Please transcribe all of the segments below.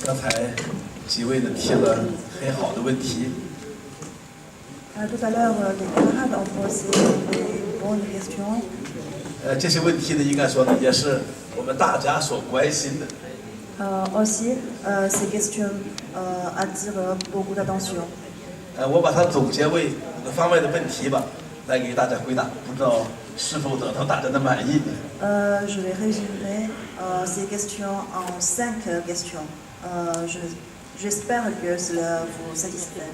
刚才几位呢提了很好的问题。Tout à l'heure, les camarades ont posé des bonnes questions. 这些问题呢，应该说呢，也是我们大家所关心的。Aussi, ces questions attirent beaucoup d'attention. 我把它总结为5个方面的问题吧，来给大家回答，不知道是否得到大家的满意。Je vais résumer ces questions en 5 questions. J'espère que cela vous satisfait.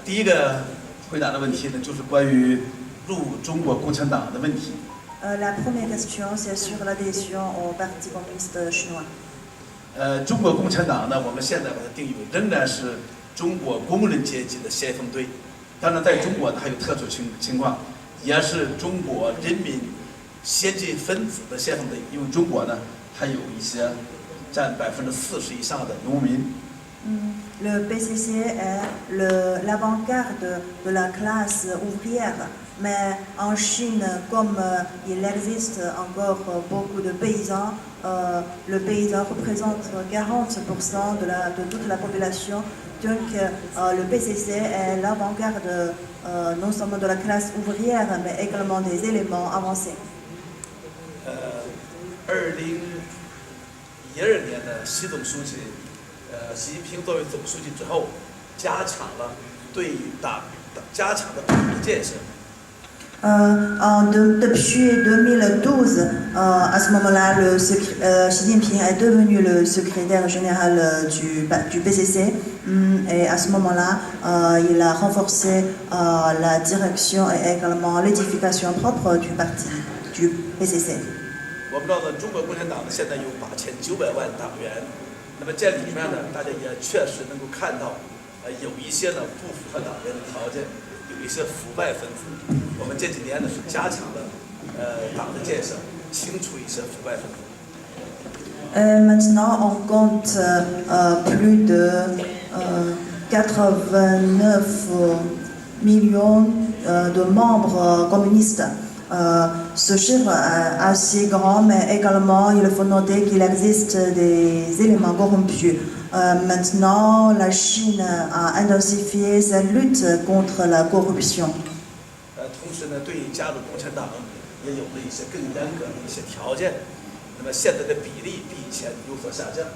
第一个回答的问题呢，就是关于入中国共产党的问题。La première question, c'est sur l'adhésion au Parti communiste chinois. 中国共产党呢，我们现在把它定义为仍然是中国工人阶级的先锋队。当然，在中国呢还有特殊情况，也是中国人民先进分子的先锋队，因为中国呢还有一些占40%以上的农民。Le PCC est l'avant-garde de la classe ouvrière, mais en Chine, comme il existe encore beaucoup de paysans, le paysan représente 40% de toute la population. Donc le PCC est l'avant-garde non seulement de la classe ouvrière, mais également des éléments avancés. 2012年的习总书记，习近平作为总书记之后，加强了对党的建设。Depuis 2012, à ce moment-là, Xi Jinping est devenu le secrétaire général du PCC. Et à ce moment-là, il a renforcé la direction et également l'édification propre du parti, du PCC. 我们知道呢，中国共产党呢现在有8900万党员，那么这里面呢，大家也确实能够看到，有一些呢不符合党员的条件，有一些腐败分子。我们这几年呢是加强了党的建设，清除一些腐败分子。Maintenant, on compte plus de 89 millions de membres communistes. Ce chiffre est assez grand, mais également il faut noter qu'il existe des éléments corrompus. Maintenant, la Chine a intensifié sa lutte contre la corruption. 同时呢，对于加入共产党也有了一些更严格的一些条件。那么现在的比例比以前有所下降。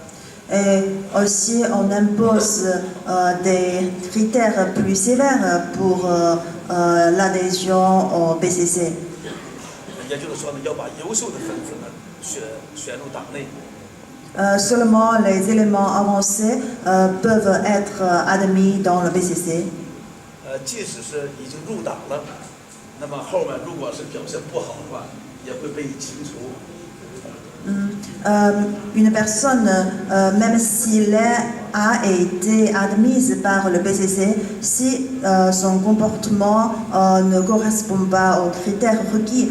Et aussi, on impose des critères plus sévères pour l'adhésion au PCC. 也就是说呢，要把优秀的分子呢选入党内。Seulement les éléments avancés peuvent être admis dans le PCC. 即使是已经入党了，那么后面如果是表现不好的话，也会被清除。Une personne, même s'il a été admise par le PCC, si son comportement ne correspond pas aux critères requis,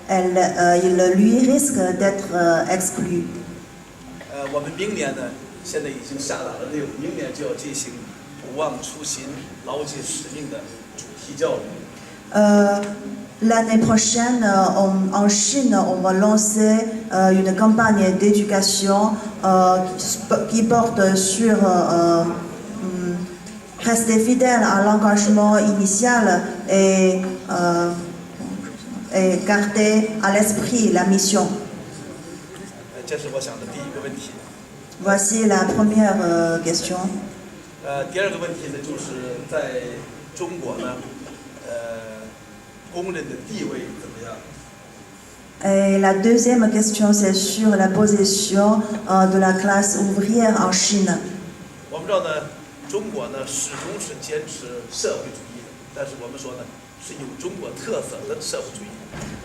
il lui risque d'être exclu. 我们明年呢，现在已经下达了6，明年就要进行不忘初心、牢记使命的主题教育。L'année prochaine, en Chine, on va lancer une campagne d'éducation qui porte sur rester fidèle à l'engagement initial et garder à l'esprit la mission. 这是我想的第一个问题。Voici la première question. 第二个问题呢，就是在中国呢，工人的地位怎么样？ Et la deuxième question, c'est sur la position de la classe ouvrière en Chine. 我们知道呢，中国呢始终是坚持社会主义的，但是我们说呢，是有中国特色的社会主义。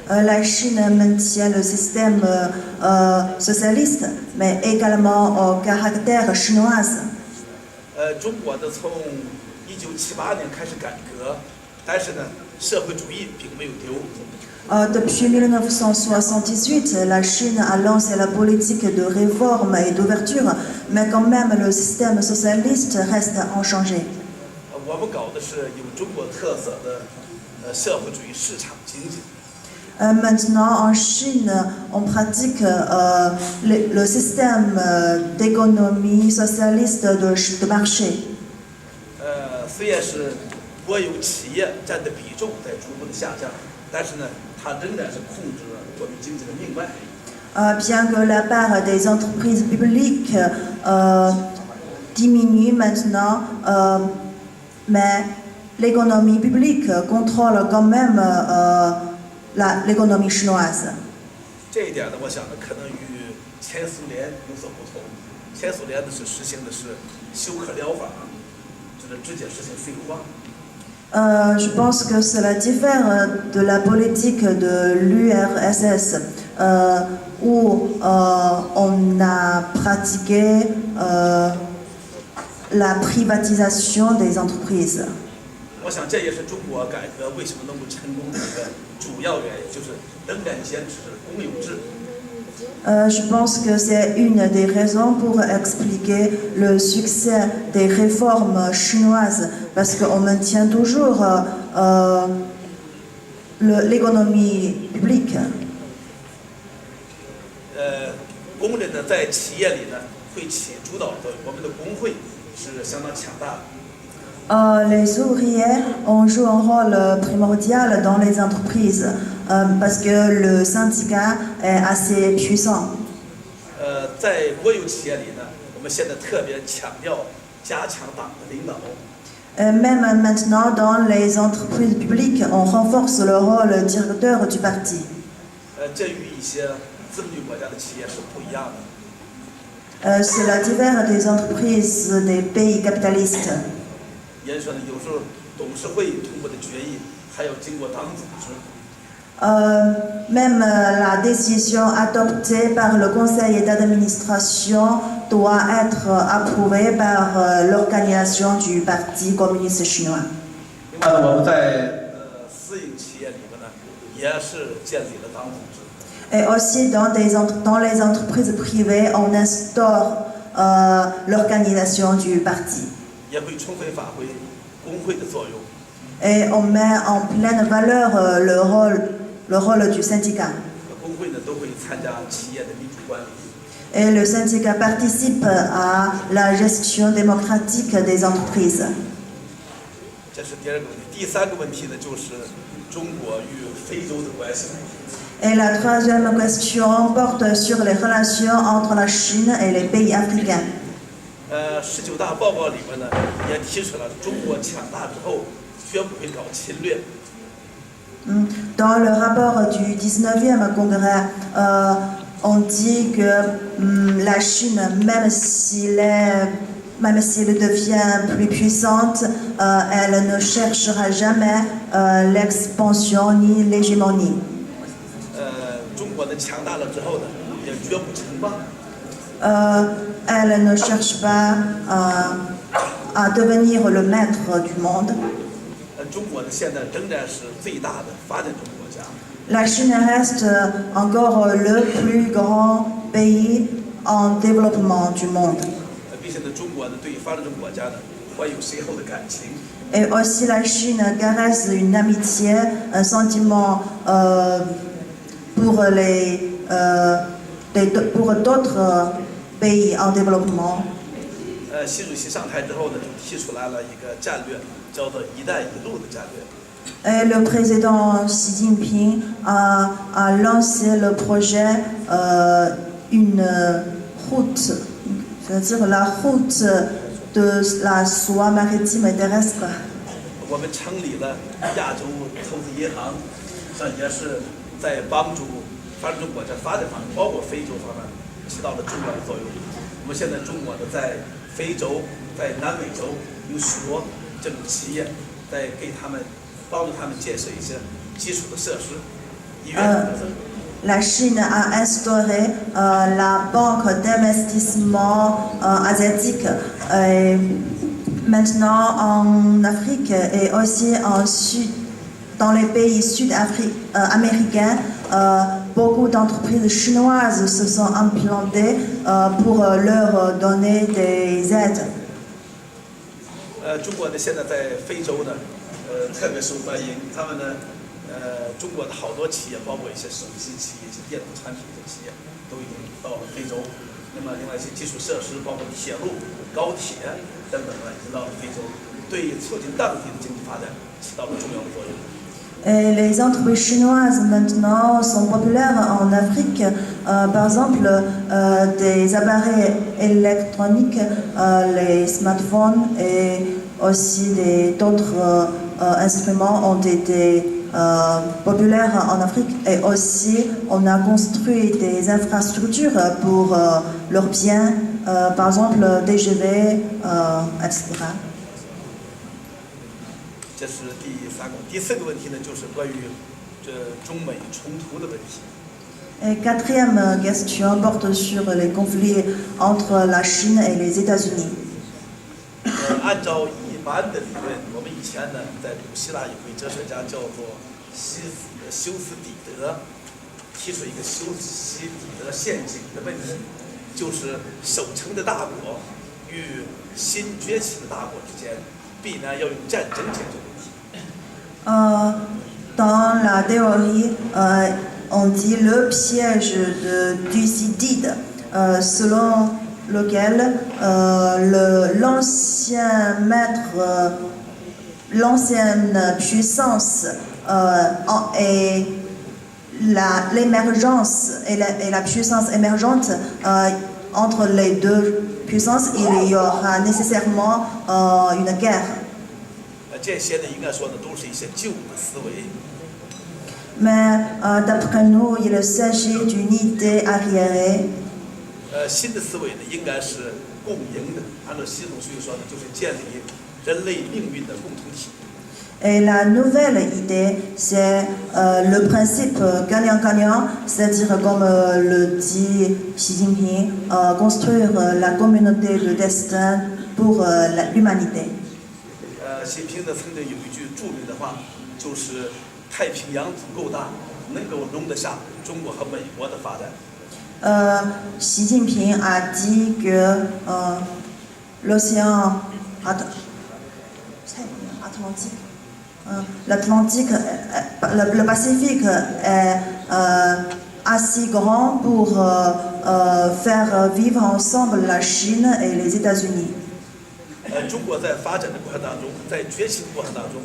La Chine maintient le système socialiste, mais également au caractère chinois. 中国呢从1978年开始改革，但是呢，社会主义并没有丢。Depuis 1978, la Chine a lancé la politique de réforme et d'ouverture, mais quand même le système socialiste reste inchangé. 我们搞的是有中国特色的社会主义市场经济。Maintenant, en Chine, on pratique le système d'économie socialiste de marché. 虽然是国有企业占的比重在逐步的下降，但是呢，它仍然是控制了我们经济的命脉。Bien que la part des entreprises publiques diminue maintenant, mais l'économie publique contrôle quand même l'économie chinoise. 这一点呢，我想呢，可能与前苏联有所不同。前苏联呢是实行的是休克疗法，就是直接实行废化。Je pense que cela diffère de la politique de l'URSS, où on a pratiqué la privatisation des entreprises. 我想这也是中国改革为什么能够成功的一个主要原因，就是仍然坚持公有制。Je pense que c'est une des raisons pour expliquer le succès des réformes chinoises, parce qu'on maintient toujours l'économie publique. 工人呢，在企业里呢会起主导作用，我们的工会是相当强大的。Les ouvriers ont joué un rôle primordial dans les entreprises parce que le syndicat est assez puissant. 在国有企业里呢，我们现在特别强调加强党的领导。Même maintenant, dans les entreprises publiques, on renforce le rôle directeur du parti. 这与一些资本主义国家的企业是不一样的。Cela diffère des entreprises des pays capitalistes. 也说呢，有时候董事会通过的决议还要经过党组织。Même la décision adoptée par le conseil d'administration doit être approuvée par l'organisation du Parti communiste chinois. 另外呢，我们在私营企业里边呢，也是建立了党组织。Et aussi dans les entreprises privées, on instaure l'organisation du parti. 也会充分发挥工会的作用。Et on met en pleine valeur le rôle du syndicat. 工会呢都会参加企业的民主管理。Et le syndicat participe à la gestion démocratique des entreprises. 这是第二个问题。第三个问题呢，就是中国与非洲的关系。Et la troisième question porte sur les relations entre la Chine et les pays africains. 19大报告里面呢，也提出了中国强大之后绝不会搞侵略。Dans le rapport du 19e congrès, on dit que la Chine, même s'il devient plus puissante, elle ne cherchera jamais l'expansion ni l'hégémonie. 中国呢强大了之后呢，也绝不称霸。Elle ne cherche pas à devenir le maître du monde. 中国呢现在仍然是最大的发展中国家。La Chine reste encore le plus grand pays en développement du monde. 并且呢，中国呢对发展中国家呢怀有深厚的感情。Et aussi la Chine caresse une amitié, un sentiment pour d'autres pays en développement. 习主席上台之后呢，就提出来了一个战略，叫做“一带一路”的战略。Et le président Xi Jinping a lancé le projet une route, c'est-à-dire la route de la soie maritime et terrestre. 我们成立了亚洲投资银行，也是在帮助发展中国家发展方面，包括非洲方面起到了重要的作用。我们现在中国呢，在非洲、在南美洲有许多这种企业，在给他们帮助他们建设一些基础的设施，医院。La Chine a instauré la banque d'investissement asiatique. Maintenant, en Afrique et aussi dans les pays sud-américains, beaucoup d'entreprises chinoises se sont implantées pour leur donner des aides. 中国呢，现在在非洲呢，特别受欢迎。他们呢，中国的好多企业，包括一些手机企业、一些电子产品的企业，都已经到了非洲。那么，另外一些基础设施，包括铁路、高铁等等已经到了非洲，对促进当地的经济发展起到了重要的作用。Et les entreprises chinoises maintenant sont populaires en Afrique. Par exemple, des appareils électroniques, les smartphones et aussi d'autres instruments ont été populaires en Afrique. Et aussi, on a construit des infrastructures pour leurs biens, par exemple DGV, etc. 这是第3个。第4个问题呢，就是关于中美冲突的问题。Et quatrième question porte sur les conflits entre la Chine et les États-Unis. 按照一般的理论，我们以前呢，在古希腊有位哲学家叫做修斯底德，提出一个修昔底德陷阱的问题，就是守成的大国与新崛起的大国之间，必然要用战争解决问题。Dans la théorie, on dit le piège de Thucydide, selon lequel l'ancienne puissance et l'émergence et la puissance émergente, entre les deux puissances, il y aura nécessairement une guerre. 这些呢，应该说呢，都是一些旧的思维。Mais d'après nous, il s'agit d'une idée arriérée. 新的思维呢，应该是共赢的。按照习总书记说呢，就是建立人类命运的共同体。Et la nouvelle idée, c'est le principe gagnant-gagnant, c'est-à-dire comme le dit Xi Jinping, construire la communauté de destin pour l'humanité. 习近平呢曾经有一句著名的话，就是太平洋足够大，能够容得下中国和美国的发展。Xi Jinping a dit que l'océan Atlantique, le Pacifique est assez grand pour faire vivre ensemble la Chine et les États-Unis. 中国在发展的过程当中，在崛起的过程当中，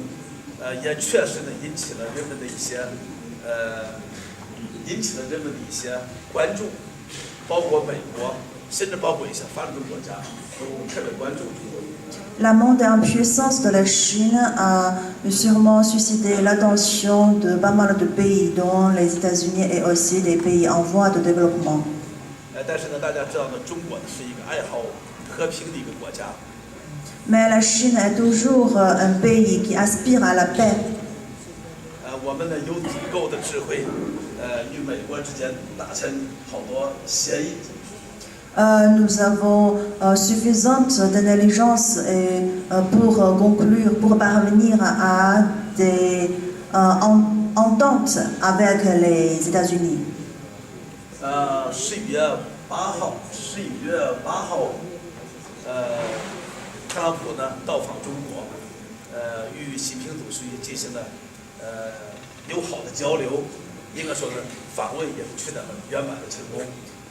也确实呢引起了人们的一些关注，包括美国，甚至包括一些发展中国家都特别关注中国。La montée en puissance de la Chine a sûrement suscité l'attention de pas mal de pays, dont les États-Unis et aussi des pays en voie de développement. 但是呢，大家知道呢，中国呢是一个爱好和平的一个国家。Mais la Chine est toujours un pays qui aspire à la paix. 我们呢有足够的智慧，与美国之间达成好多协议。Nous avons suffisante d'intelligence pour conclure, pour parvenir à des ententes avec les États-Unis. 11月8号，特朗普呢到访中国，与习近平总书记进行了友好的交流，应该说呢，访问也取得了圆满的成功。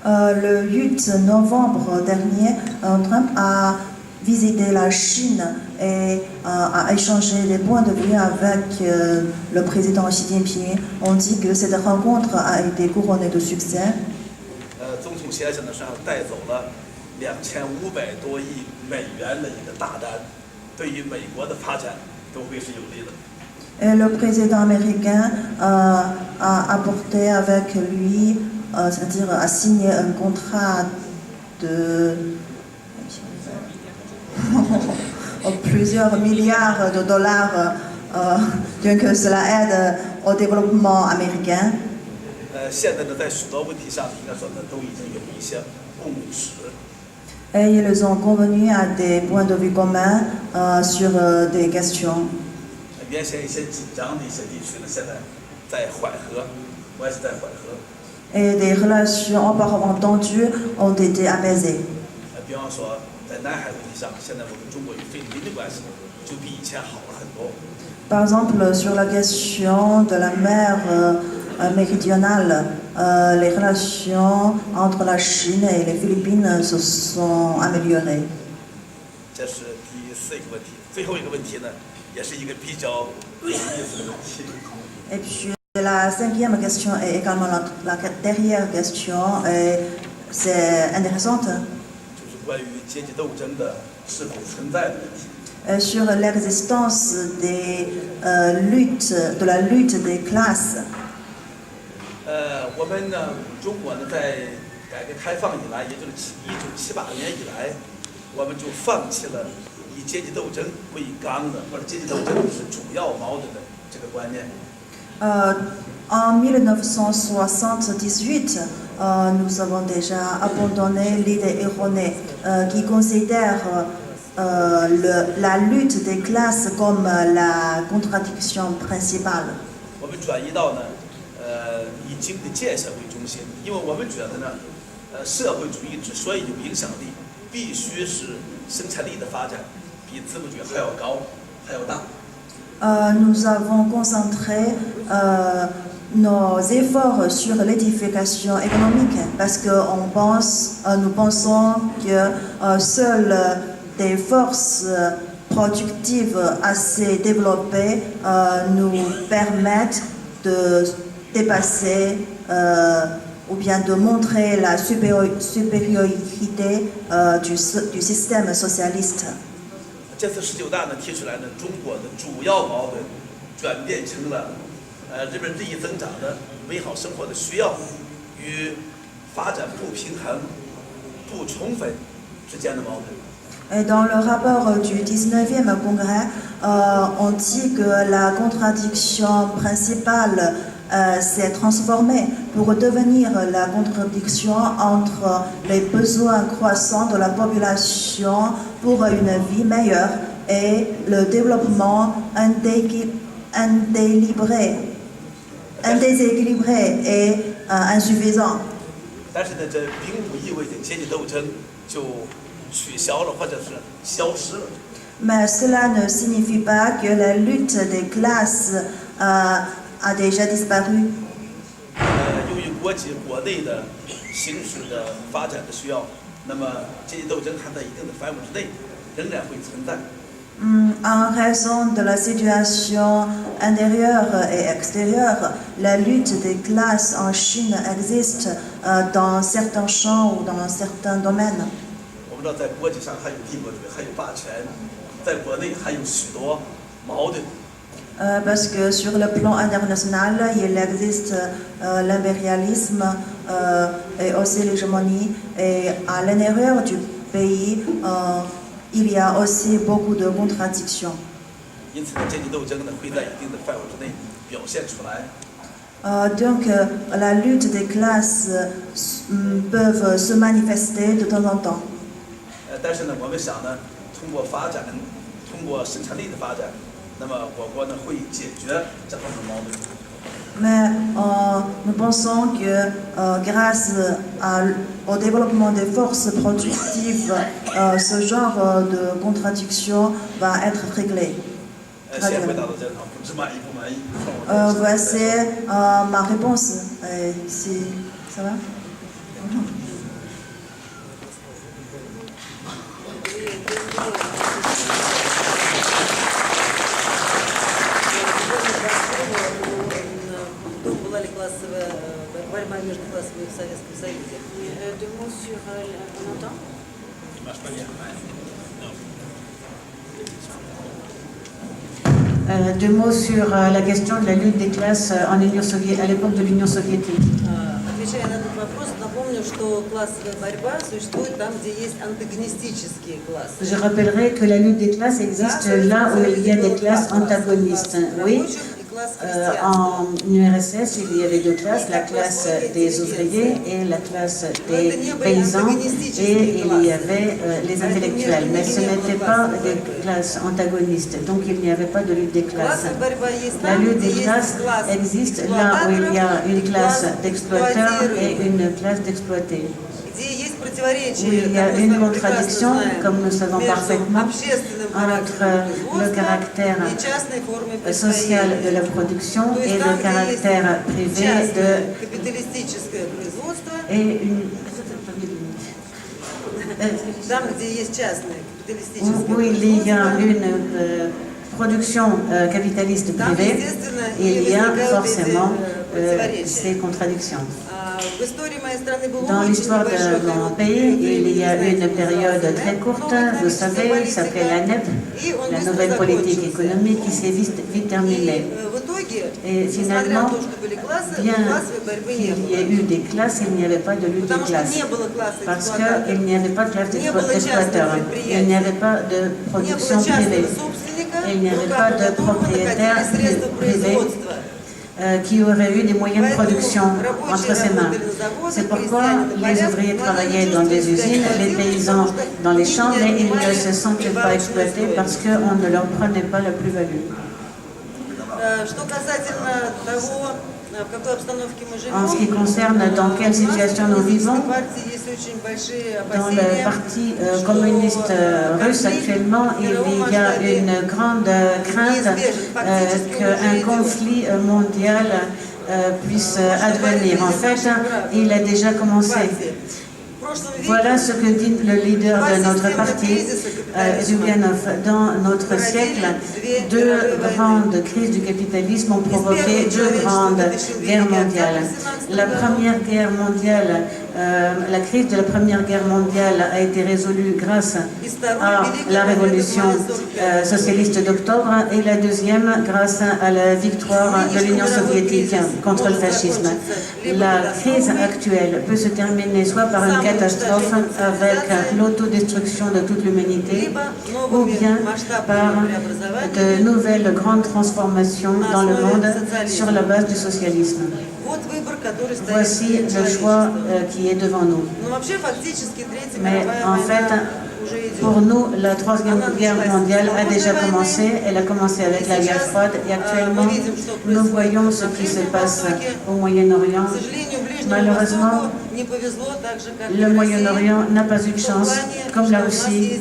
Le 8 novembre dernier, Trump a visité la Chine et a échangé des points de vue avec le président Xi Jinping. On dit que cette rencontre a été couronnée de succès. 总统先生呢是带走了2500多亿美元的一个大单，对于美国的发展都会是有利的。Et le président américain a apporté avec lui, c'est-à-dire a signé un contrat de plusieurs milliards de dollars, bien que cela aide au développement américain. 现在呢，在许多问题上，应该说呢，都已经有一些共识。Et ils ont convenu à des points de vue communs sur des questions. 原先一些紧张的一些地区呢，现在在缓和，关系在缓和。Et des relations auparavant tendues ont été apaisées. 比方说，在南海问题上，现在我们中国与菲律宾的关系就比以前好了很多。Par exemple, sur la question de la mer méridionale, les relations entre la Chine et les Philippines se sont améliorées. 这是第4个问题，最后一个问题呢，也是一个比较有意思的问题。 Et puis la 5e question est également la dernière question, et c'est intéressante. 就是关于阶级斗争的是否存在的问题。 Sur l'existence des luttes, de la lutte des classes. 我们呢，中国呢，在改革开放以来，也就是1978年以来，我们就放弃了以阶级斗争为纲的，或者阶级斗争是主要矛盾的这个观念。 En 1978, nous avons déjà abandonné l'idée erronée qui considère la lutte des classes comme la contradiction principale. 我们转移到呢，以经济建设为中心，因为我们觉得呢，社会主义之所以有影响力，必须是生产力的发展比资本主义还要高，还要大。 Nous avons concentré nos efforts sur l'édification économique parce que nous pensons que seules des forces productives assez développées nous permettent de dépasser ou bien de montrer la supériorité du système socialiste. 这次19大呢提出来呢，中国的主要矛盾转变成了人们日益增长的美好生活的需要与发展不平衡、不充分之间的矛盾。 Et dans le rapport du 19e congrès, on dit que la contradiction principale s'est transformée pour devenir la contradiction entre les besoins croissants de la population pour une vie meilleure et le développement indéséquilibré et insuffisant. 但是呢，这并不意味着阶级斗争就取消了或者是消失了。 Mais cela ne signifie pas que la lutte des classes a déjà disparu. 由于国内的形势的发展的需要，那么阶级斗争它在一定的范围之内仍然会存在。 En raison de la situation intérieure et extérieure, la lutte des classes en Chine existe dans certains champs ou dans certains domaines. 我们知道，在国际上还有帝国主义，还有霸权，在国内还有许多矛盾。 Parce que sur le plan international, il existe l'impérialisme et aussi l'hégémonie. Et à l'intérieur du pays, il y a aussi beaucoup de contradictions. 因此呢，阶级斗争呢会在一定的范围之内表现出来。 Donc, la lutte des classes peuvent se manifester de temps en temps. 但是呢，我们想呢，通过发展，通过生产力的发展，那么我国呢会解决这方面矛盾。 Mais nous pensons que grâce au développement des forces productives, ce genre de contradiction va être réglé. 先回答到这儿，不知满意不满意？ Voici ma réponse. Si ça va? Борьба между классами в Советском Союзе. Deux mots sur... on entend? Deux mots sur la question de la lutte des classes à l'époque de l'Union soviétique. Отвечая на этот вопрос, напомню, что классовая борьба существует там, где есть антагонистические классы. Je rappellerai que la lutte des classes existe là où il y a des classes antagonistes. Oui. En URSS, il y avait deux classes, la classe des ouvriers et la classe des paysans, et il y avait les intellectuels. Mais ce n'étaient pas des classes antagonistes, donc il n'y avait pas de lutte des classes. La lutte des classes existe là où il y a une classe d'exploiteurs et une classe d'exploités. противоречие, où il y a une contradiction, comme nous savons parfaitement, entre le caractère social de la production et le caractère privé капиталистическое производство, et une там, где есть частное капиталистическое où il y a производство, une production capitaliste privée, il y a forcément ces contradictions. В истории моей страны был Dans очень l'histoire небольшой de mon период pays, времени, il y a знаете, une période très courte, vous savez, qui s'appelait la NEP, и он la быстро nouvelle politique закончился. économique qui s'est vite terminée. В итоге, Et несмотря finalement, на то, что были классы, bien классовой борьбы не qu'il y ait было. eu des classes, il n'y avait pas de lutte Потому des что classes. не было класса Parce эксплуататоров, qu'il n'y avait pas de classe d'exploiteurs, il n'y avait pas de не было production частного privée, собственника, il n'y в avait руках pas de которого propriétaire находились средства privé производства. qui aurait eu des moyens de production entre ses mains. C'est pourquoi les ouvriers travaillaient dans des usines, les paysans dans les champs, mais ils ne se sentaient pas exploités parce qu'on ne leur prenait pas la plus-value. Что касательно того, в какой обстановке мы живем, En ce qui concerne dans quelle situation nous vivons, в партии есть очень большие dans le опасения, parti communiste russe actuellement, il y a une grande crainte qu'un conflit mondial puisse advenir. En fait, il a déjà commencé. Voilà ce que dit le leader de notre parti, Zhuganov. Dans notre siècle, deux grandes crises du capitalisme ont provoqué deux grandes guerres mondiales. La première guerre mondiale, la crise de la première guerre mondiale a été résolue grâce à la révolution socialiste d'octobre et la deuxième grâce à la victoire de l'Union soviétique contre le fascisme. La crise actuelle peut se terminer soit par une catastrophe avec l'autodestruction de toute l'humanité ou bien par de nouvelles grandes transformations dans le monde sur la base du socialisme. Voici le choix qui est devant nous. Mais en fait, pour nous, la Troisième Guerre mondiale a déjà commencé. Elle a commencé avec la guerre froide et actuellement, nous voyons ce qui se passe au Moyen-Orient. Malheureusement, le Moyen-Orient n'a pas eu de chance, comme la Russie,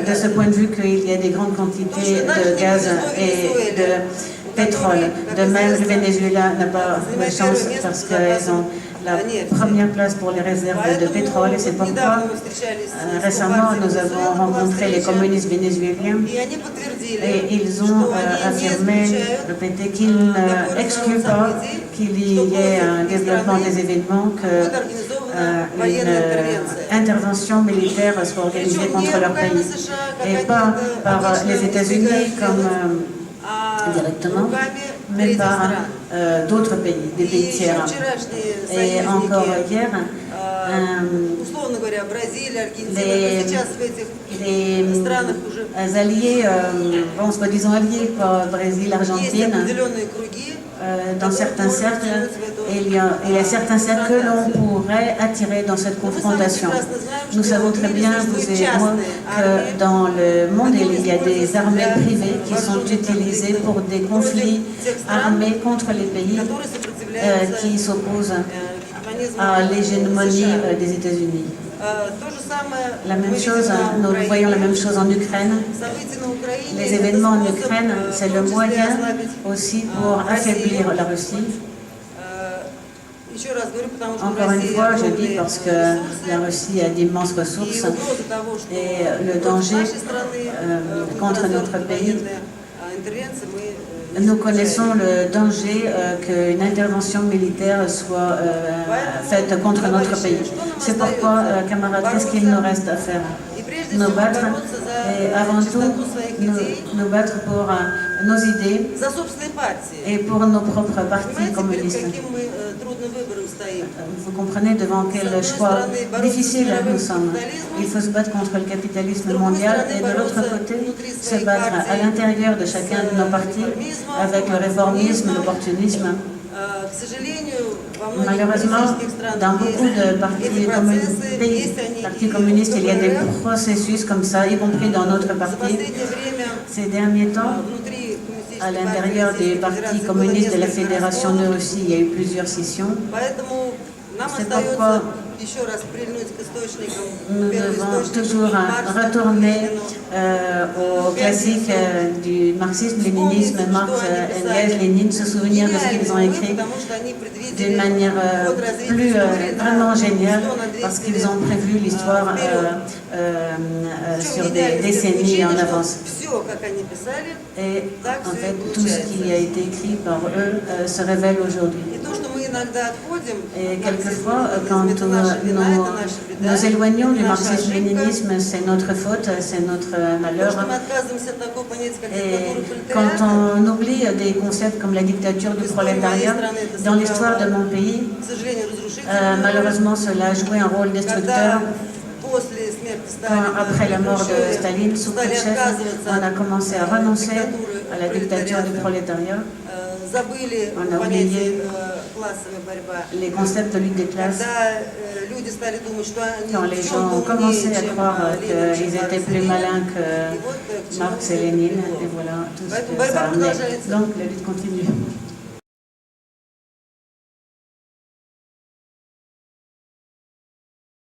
de ce point de vue qu'il y a des grandes quantités de gaz et de pétrole. De même, le Venezuela n'a pas de chance parce qu'ils ont la première place pour les réserves de pétrole et c'est pourquoi récemment nous avons rencontré les communistes vénézuéliens et ils ont affirmé, répété qu'ils n'excluent pas qu'il y ait un développement des événements, qu'une intervention militaire soit organisée contre leur pays et pas par les États-Unis comme directement, mais par d'autres pays, des pays tiers. Et encore hier, les alliés, bon, soi-disant alliés, quoi, Brésil, Argentine, dans certains cercles, il y a certains cercles que l'on pourrait attirer dans cette confrontation. Nous savons très bien, vous et moi, que dans le monde, il y a des armées privées qui sont utilisées pour des conflits armés contre les pays qui s'opposent à l'hégémonie des États-Unis. La même chose, nous voyons la même chose en Ukraine. Les événements en Ukraine, c'est le moyen aussi pour affaiblir la Russie. Encore une fois, je dis parce que la Russie a d'immenses ressources et le danger contre notre pays. Nous connaissons le danger qu'une intervention militaire soit faite contre notre pays. C'est pourquoi, camarades, qu'est-ce qu'il nous reste à faire? Nous battre et avant tout nous battre pour nos idées et pour nos propres partis communistes. Vous comprenez devant quel choix difficile nous sommes. Il faut se battre contre le capitalisme mondial et de l'autre côté se battre à l'intérieur de chacun de nos partis avec le réformisme, l'opportunisme. Malheureusement, dans beaucoup de partis communistes, il y a des processus comme ça, y compris dans notre parti. Ces derniers temps, à l'intérieur des partis communistes de la Fédération de Russie, il y a eu plusieurs scissions. Нам C'est pourquoi остается еще раз прильнуть к источникам, nous devons toujours Маркса, retourner Ленину, aux classiques du marxisme-léninisme, Marx, Engels, Lénine, se souvenir de ce qu'ils ont écrit потому что они предвидели d'une manière ход развития plus истории на vraiment géniale, 100 на 200 parce qu'ils ont prévu l'histoire sur des décennies en avance. Все, как они писали, Et en fait, tout ce qui a été écrit par eux se révèle aujourd'hui. и то, что мы иногда отходим Et от quelquefois, марксизма, quand это наша вина, это наша беда, nous éloignons du наша ошибка. marxisme-léninisme, c'est notre faute, c'est notre То, malheur. что мы отказываемся от такого понятия, как Et диктатура quand пролетариата, on oublie des concepts comme la dictature du prolétariat, dans l'histoire de mon pays, к сожалению, разрушительную, malheureusement, cela a joué un rôle destructeur. когда после смерти Quand, Сталина, après la mort de уже Staline, sous стали Khrouchtchev, отказываться on a commencé à renoncer à la от dictature du пролетариата, prolétariat, забыли On a понятие oublié классовая борьба. les concepts de lutte des classes. Когда люди стали думать, что они Quand les в gens ont чем-то commencé умнее, à чем croire Ленин, чем qu'ils Маркс étaient и plus Ленин, malins и que вот к чему Marx все et это Lénine, привело. et voilà tout ce Поэтому que борьба ça a amené. продолжается. Donc la lutte continue.